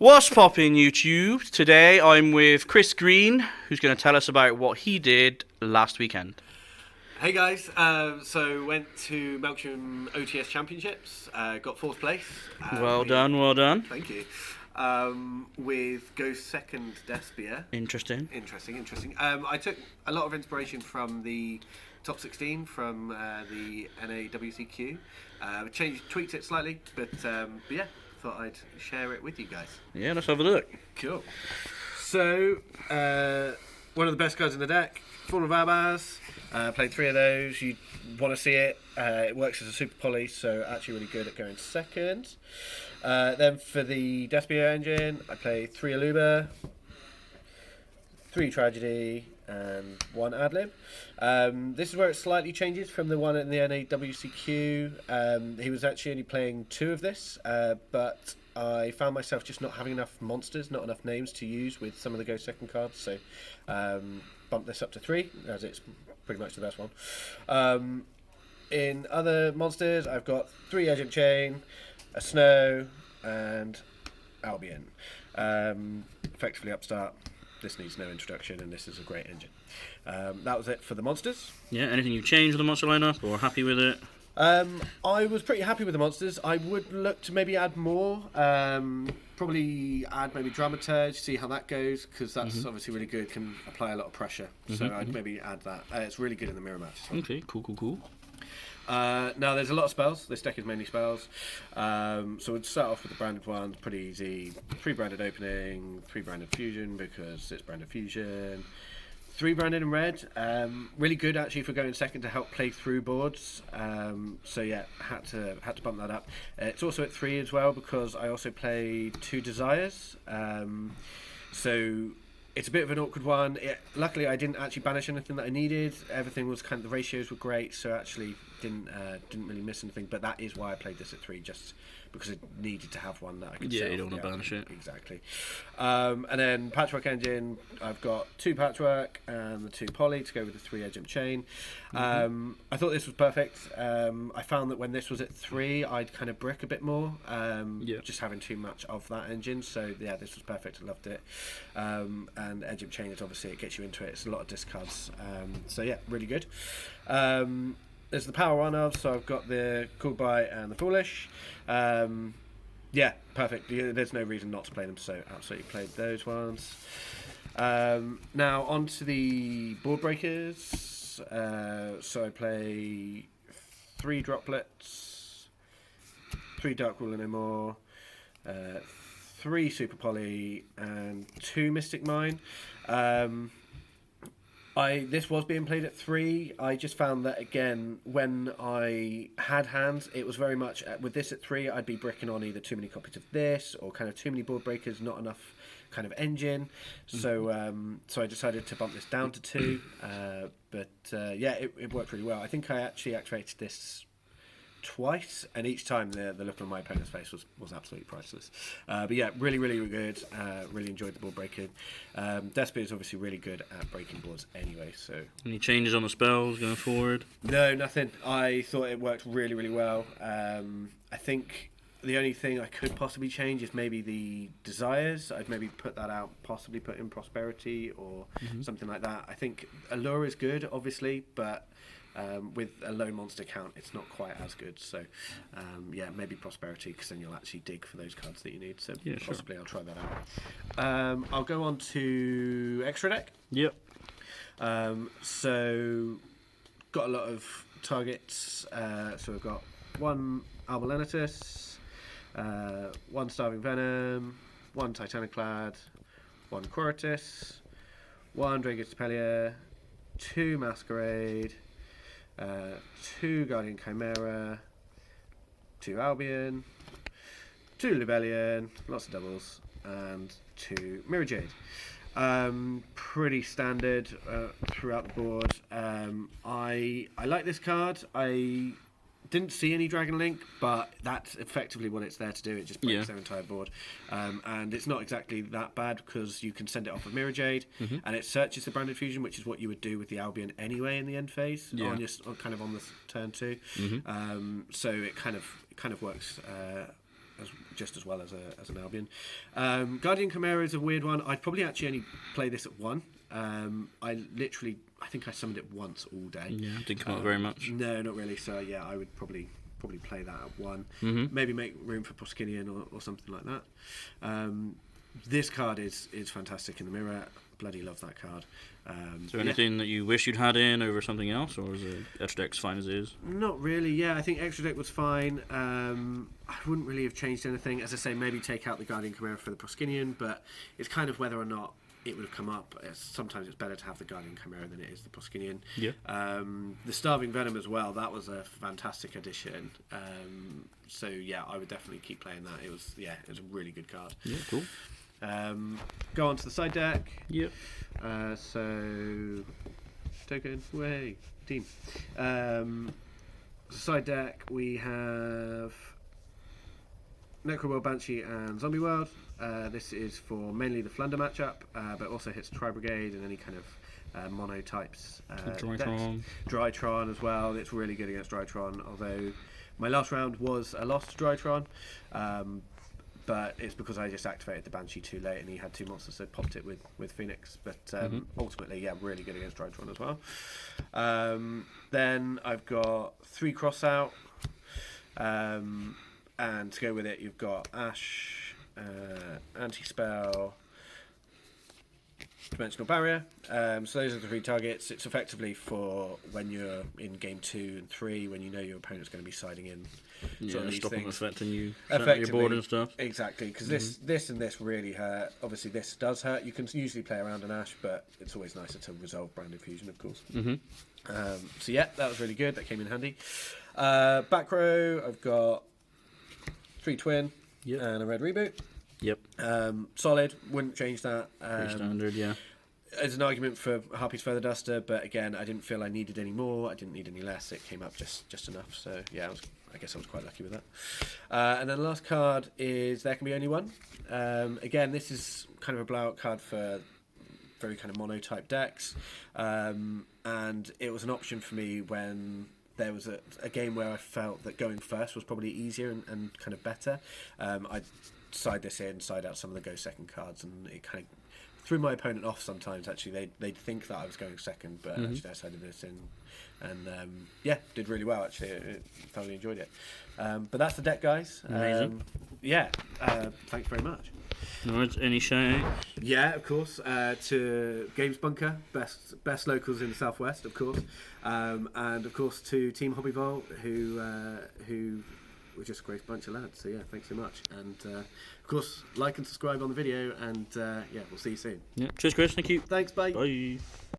What's poppin' YouTube? Today I'm with Chris Green, who's going to tell us about what he did last weekend. Hey guys, so went to Melksham OTS Championships, got fourth place. Well done. Thank you. With Goes Second Despia. Interesting. Interesting. I took a lot of inspiration from the top 16 from the NAWCQ. Tweaked it slightly, but yeah, thought I'd share it with you guys. Yeah, let's have a look. Cool. So, one of the best cards in the deck, Fall of Abaz. Played 3 of those. You want to see it. It works as a super poly, so actually really good at going second. Then for the Despia engine, I played 3 Aluba, 3 Tragedy, and 1 Adlib. This is where it slightly changes from the one in the NAWCQ. He was actually only playing 2 of this, but I found myself just not having enough monsters, not enough names to use with some of the Go Second cards, so bumped this up to 3, as it's pretty much the best one. In other monsters, I've got 3 Agent Chain, a Snow, and Albion. Effectively upstart. This needs no introduction, and this is a great engine. That was it for the monsters. Yeah, anything you changed with the monster lineup, or happy with it? I was pretty happy with the monsters. I would look to maybe add more. Probably add maybe Dramaturge, see how that goes, because that's obviously really good, can apply a lot of pressure. So I'd maybe add that. It's really good in the mirror match. Okay, cool. Now there's a lot of spells. This deck is mainly spells. So we'd start off with the branded ones, pretty easy. 3 branded opening, 3 branded fusion because it's branded fusion. 3 branded in red, really good actually for going second to help play through boards. So yeah, had to bump that up. It's also at 3 as well because I also played 2 desires. So it's a bit of an awkward one. Luckily, I didn't actually banish anything that I needed. Everything was kind of, the ratios were great, so actually didn't really miss anything. But that is why I played this at 3, just because it needed to have one that I could. Yeah, you don't want to banish it. Exactly. And then Patchwork Engine, I've got 2 Patchwork and the 2 Poly to go with the 3 Agent Chain. I thought this was perfect. I found that when this was at 3, I'd kind of brick a bit more, just having too much of that engine. So yeah, this was perfect. I loved it. And Agent Chain is obviously, it gets you into it. It's a lot of discards. So yeah, really good. There's the power one of, so I've got the Cool Bite and the Foolish. Yeah, perfect. There's no reason not to play them, so absolutely played those ones. Now on to the board breakers. So I play 3 Droplets, 3 Dark Ruler No More, 3 Super Poly, and 2 Mystic Mine. This was being played at 3. I just found that, again, when I had hands, it was very much, with this at 3, I'd be bricking on either too many copies of this, or kind of too many board breakers, not enough kind of engine. So so I decided to bump this down to 2. But yeah, it worked really well. I think I actually activated this twice, and each time the look on my opponent's face was absolutely priceless. But yeah, really good. Really enjoyed the board breaking. Despia is obviously really good at breaking boards anyway. So Any changes on the spells going forward? no, nothing. I thought it worked really well. I think the only thing I could possibly change is maybe the desires. I'd maybe put that out, possibly put in prosperity or something like that. I think allure is good, obviously, but with a low monster count, it's not quite as good. So, yeah, maybe prosperity, because then you'll actually dig for those cards that you need. So yeah, possibly I'll try that out. I'll go on to extra deck. Yep. So got a lot of targets. So we've got 1 Albalenitus, 1 Starving Venom, 1 Titaniclad, 1 Quiritus, 1 Dragostapellia, 2 Masquerade, 2 Guardian Chimera, 2 Albion, 2 Libellion, lots of doubles, and 2 Mirror Jade. Pretty standard throughout the board. I like this card. I didn't see any Dragon Link, but that's effectively what it's there to do. It just breaks their entire board. And it's not exactly that bad because you can send it off of Mirror Jade, and it searches the Branded Fusion, which is what you would do with the Albion anyway in the end phase, kind of on the turn 2. So it kind of works just as well as an Albion. Guardian Chimera is a weird one. I'd probably actually only play this at 1. I think I summoned it once all day. Yeah, didn't come out very much. No, not really. So yeah, I would probably play that at 1. Maybe make room for Proskinian or something like that. This card is fantastic in the mirror. Bloody love that card. Is there anything that you wish you'd had in over something else, or is it extra deck's fine as it is? Not really. Yeah, I think extra deck was fine. I wouldn't really have changed anything. As I say, maybe take out the Guardian Chimera for the Proskinian, but it's kind of whether or not it would have come up. Sometimes it's better to have the Guardian Chimera than it is the Proskinian. Yeah. The Starving Venom as well. That was a fantastic addition. So yeah, I would definitely keep playing that. It was a really good card. Yeah, cool. Go on to the side deck. Yep. So token way team. Side deck we have Necroworld, Banshee, and Zombie World. This is for mainly the Flunder matchup, but also hits Tri Brigade and any kind of mono types. Drytron. Drytron as well. It's really good against Drytron, although my last round was a loss to Drytron. But it's because I just activated the Banshee too late and he had 2 monsters, so popped it with Phoenix. But ultimately, yeah, really good against Drytron as well. Then I've got 3 cross out. And to go with it, you've got Ash, Anti-Spell, Dimensional Barrier. So those are the 3 targets. It's effectively for when you're in game 2 and 3, when you know your opponent's going to be siding in. Yeah, stop them affecting you, Effectively, your board and stuff. Exactly, because this and this really hurt. Obviously, this does hurt. You can usually play around an Ash, but it's always nicer to resolve Branded Fusion, of course. So yeah, that was really good. That came in handy. Back row, I've got 3 Twin and a Red Reboot. Yep. Solid. Wouldn't change that. Pretty standard, yeah. There's an argument for Harpy's Feather Duster, but again, I didn't feel I needed any more. I didn't need any less. It came up just enough. So yeah, I guess I was quite lucky with that. And then the last card is There Can Be Only One. Again, this is kind of a blowout card for very kind of mono type decks, and it was an option for me when there was a game where I felt that going first was probably easier and kind of better. I'd side this in, side out some of the go second cards, and it kind of threw my opponent off sometimes. Actually, they'd think that I was going second, but actually I sided this in, and did really well. Actually, I thoroughly enjoyed it. But that's the deck, guys. Amazing. Thanks very much. Alright, any shout? Yeah, of course. To Games Bunker, best locals in the southwest, of course, and of course to Team Hobby Vault, who were just a great bunch of lads. So yeah, thanks so much, and of course like and subscribe on the video, and we'll see you soon. Yeah. Cheers, Chris. Thank you. Thanks, bye. Bye.